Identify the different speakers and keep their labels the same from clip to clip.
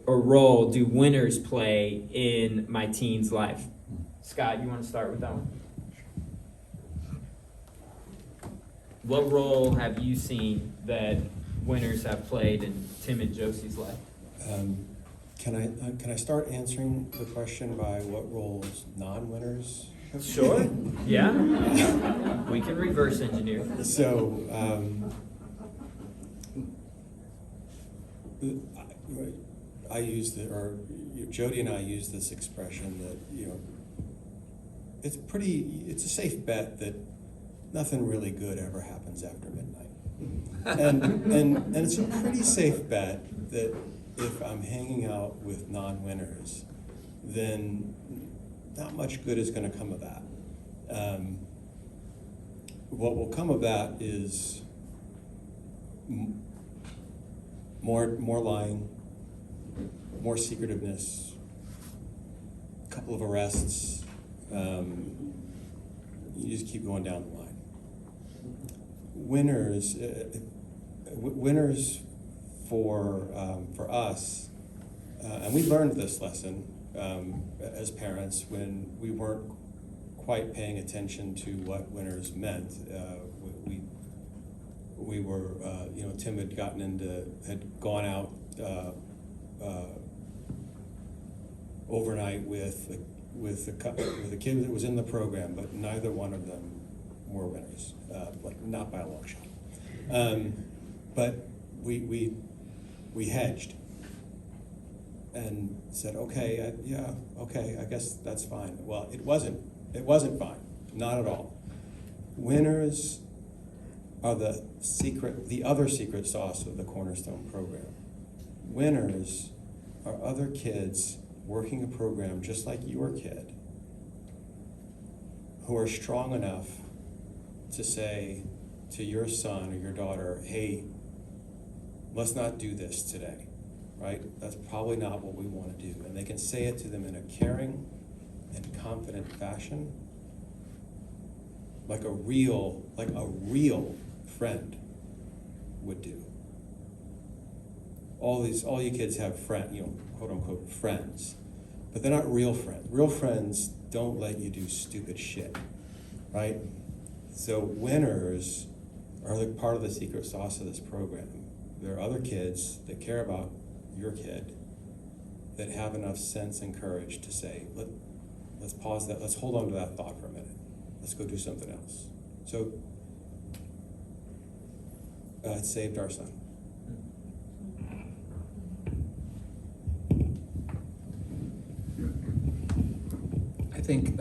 Speaker 1: or role do winners play in my teen's life? Scott, you want to start with that one? What role have you seen that winners have played in Tim and Josie's life?
Speaker 2: Can I start answering the question by what roles non-winners have played?
Speaker 1: Sure. Yeah. We can reverse engineer.
Speaker 2: So, I use Jody and I use this expression that, it's a safe bet that nothing really good ever happens after midnight. And it's a pretty safe bet that if I'm hanging out with non-winners, then not much good is going to come of that. What will come of that is more lying, more secretiveness, a couple of arrests. You just keep going down the line. Winners for us, and we learned this lesson as parents when we weren't quite paying attention to what winners meant. We were, Tim had gone out overnight with a kid that was in the program, but neither one of them were winners, not by a long shot. But we hedged and said, okay, I guess that's fine. Well, it wasn't fine, not at all. Winners are the other secret sauce of the Cornerstone program. Winners are other kids working a program just like your kid, who are strong enough to say to your son or your daughter, hey, let's not do this today, right? That's probably not what we want to do. And they can say it to them in a caring and confident fashion, like a real friend would do. All you kids have quote unquote friends, but they're not real friends. Real friends don't let you do stupid shit, right? So winners are part of the secret sauce of this program. There are other kids that care about your kid that have enough sense and courage to say, let's pause that, let's hold on to that thought for a minute. Let's go do something else. So it saved our son.
Speaker 3: I think,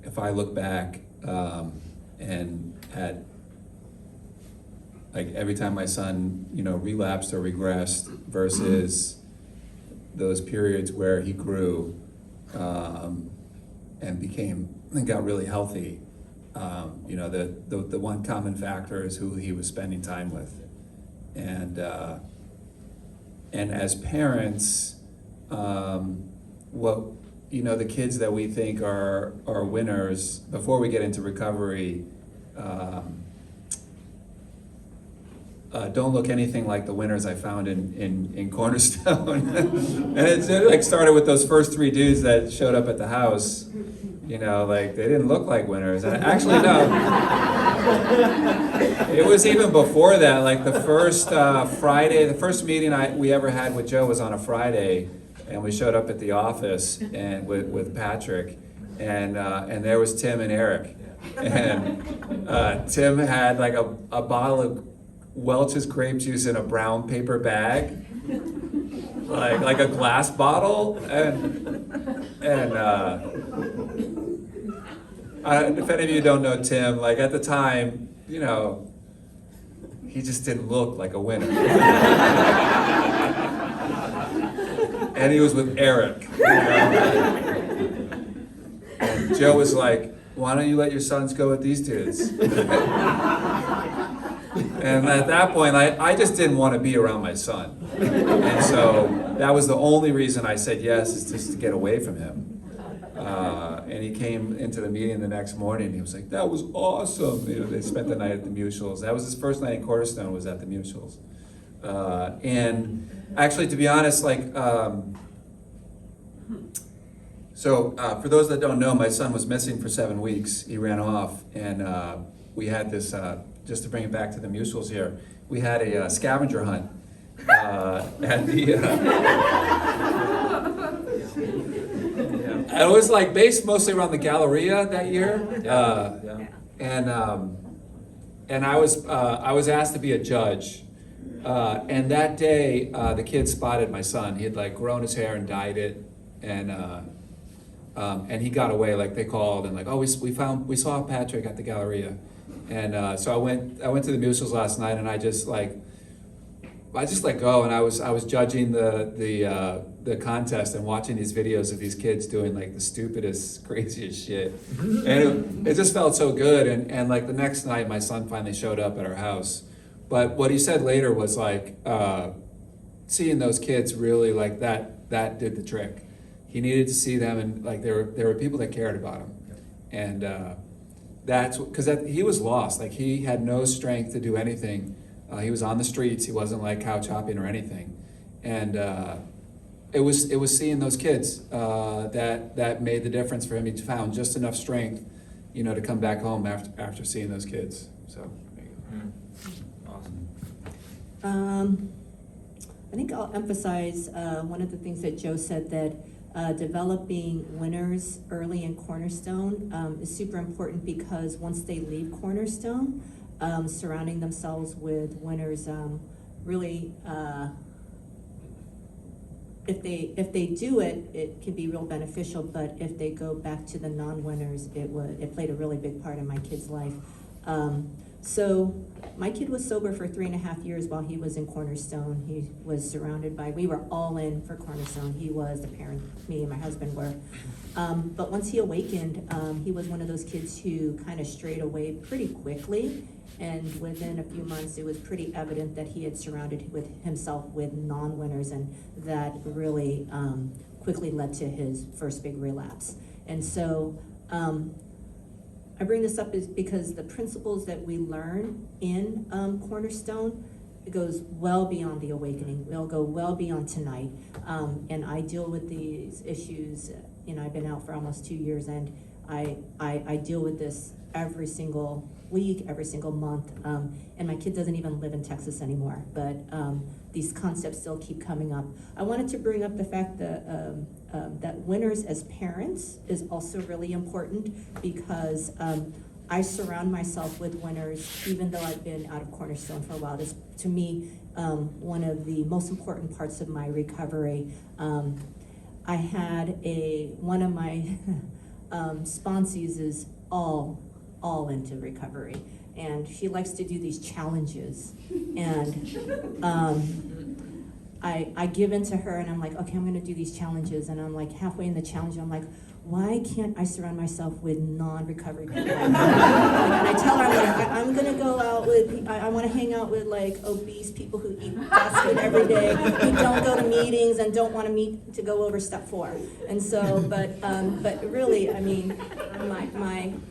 Speaker 3: if I look back and at, like, every time my son, relapsed or regressed versus those periods where he grew and got really healthy, the one common factor is who he was spending time with. And as parents, the kids that we think are winners, before we get into recovery, don't look anything like the winners I found in Cornerstone. And it started with those first 3 dudes that showed up at the house. They didn't look like winners. And actually, no. It was even before that. Like the first Friday, the first meeting we ever had with Joe was on a Friday, and we showed up at the office and with Patrick, and there was Tim and Eric, and Tim had like a bottle of Welch's grape juice in a brown paper bag, like a glass bottle, and if any of you don't know Tim, like at the time, he just didn't look like a winner. And he was with Eric. And Joe was like, why don't you let your sons go with these dudes? And at that point, I just didn't want to be around my son. And so that was the only reason I said yes, is just to get away from him. and he came into the meeting the next morning, and he was like, that was awesome. You know, they spent the night at the Mutuals. That was his first night in Cornerstone, was at the Mutuals. And actually, to be honest, like, for those that don't know, my son was missing for 7 weeks. He ran off, and we had this, just to bring it back to the Mutuals here, we had a scavenger hunt at the, it was like based mostly around the Galleria that year. And I was asked to be a judge. And that day, the kid spotted my son. He had like grown his hair and dyed it, and he got away. Like they called and like, oh, we saw Patrick at the Galleria, and so I went to the Mutuals last night, and I just let go, and I was judging the contest and watching these videos of these kids doing like the stupidest, craziest shit, and it just felt so good. And like the next night, my son finally showed up at our house. But what he said later was like, seeing those kids really like that did the trick. He needed to see them, and like there were people that cared about him, and that's because he was lost. Like he had no strength to do anything. He was on the streets. He wasn't like couch hopping or anything, and it was seeing those kids that made the difference for him. He found just enough strength, to come back home after seeing those kids. So there you go.
Speaker 1: Awesome.
Speaker 4: I think I'll emphasize one of the things that Joe said, that developing winners early in Cornerstone is super important, because once they leave Cornerstone, surrounding themselves with winners really, if they do it, it can be real beneficial. But if they go back to the non-winners, it played a really big part in my kid's life. So my kid was sober for 3.5 years while he was in Cornerstone. He was surrounded by, we were all in for Cornerstone. He was, the parent, me and my husband were. But once he awakened, he was one of those kids who kind of strayed away pretty quickly. And within a few months, it was pretty evident that he had surrounded himself with non-winners, and that really quickly led to his first big relapse. And so, I bring this up is because the principles that we learn in Cornerstone, it goes well beyond the awakening. It'll go well beyond tonight. And I deal with these issues. I've been out for almost 2 years, and I deal with this every single week, every single month. And my kid doesn't even live in Texas anymore, but these concepts still keep coming up. I wanted to bring up the fact that that winners as parents is also really important, because I surround myself with winners even though I've been out of Cornerstone for a while. This, to me, one of the most important parts of my recovery. I had one of my sponsees is all into recovery, and she likes to do these challenges, and I give in to her, and I'm like, okay, I'm gonna do these challenges, and I'm like halfway in the challenge, I'm like, why can't I surround myself with non-recovery people? And I tell her, I'm gonna go out with, I wanna hang out with like obese people who eat fast food every day, who don't go to meetings and don't wanna meet to go over step 4. And so, but really, I mean,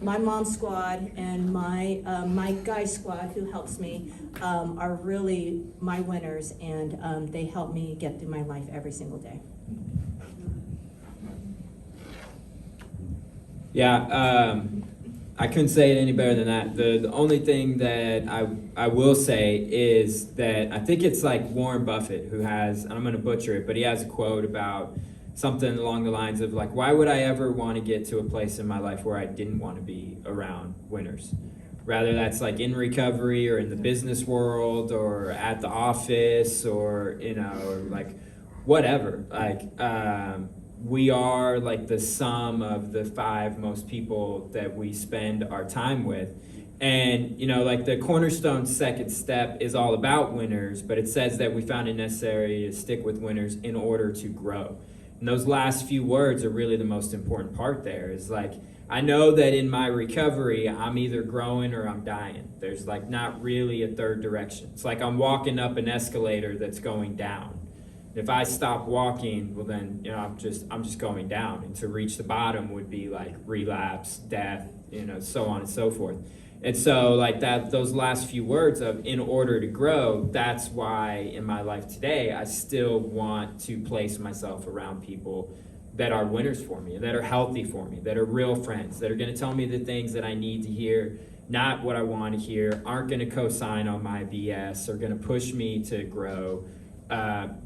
Speaker 4: my mom squad and my guy squad who helps me are really my winners, and they help me get through my life every single day.
Speaker 1: Yeah, I couldn't say it any better than that. The only thing that I will say is that I think it's like Warren Buffett who has, and I'm going to butcher it, but he has a quote about something along the lines of like, why would I ever want to get to a place in my life where I didn't want to be around winners? Rather that's like in recovery or in the business world or at the office or, or like whatever. Like, we are like the sum of the 5 most people that we spend our time with. And, like the Cornerstone second step is all about winners, but it says that we found it necessary to stick with winners in order to grow. And those last few words are really the most important part there. Is like, I know that in my recovery, I'm either growing or I'm dying. There's like not really a third direction. It's like I'm walking up an escalator that's going down. If I stop walking, well then, you know, I'm just going down. And to reach the bottom would be like relapse, death, you know, so on and so forth. And so like that, those last few words of in order to grow, that's why in my life today, I still want to place myself around people that are winners for me, that are healthy for me, that are real friends, that are gonna tell me the things that I need to hear, not what I want to hear, aren't gonna co-sign on my BS, are gonna push me to grow.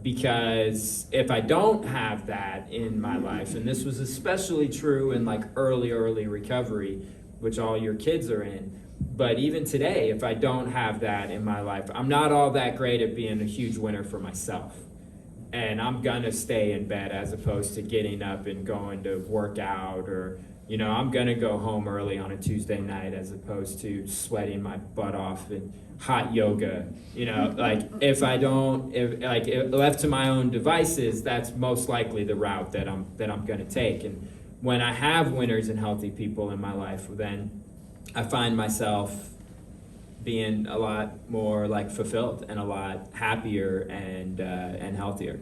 Speaker 1: Because if I don't have that in my life, and this was especially true in like early recovery, which all your kids are in, but even today, if I don't have that in my life, I'm not all that great at being a huge winner for myself. And I'm gonna stay in bed as opposed to getting up and going to work out, or, you know, I'm gonna go home early on a Tuesday night as opposed to sweating my butt off in hot yoga. You know, like if left to my own devices, that's most likely the route that I'm gonna take. And when I have winners and healthy people in my life, then I find myself being a lot more like fulfilled and a lot happier and healthier.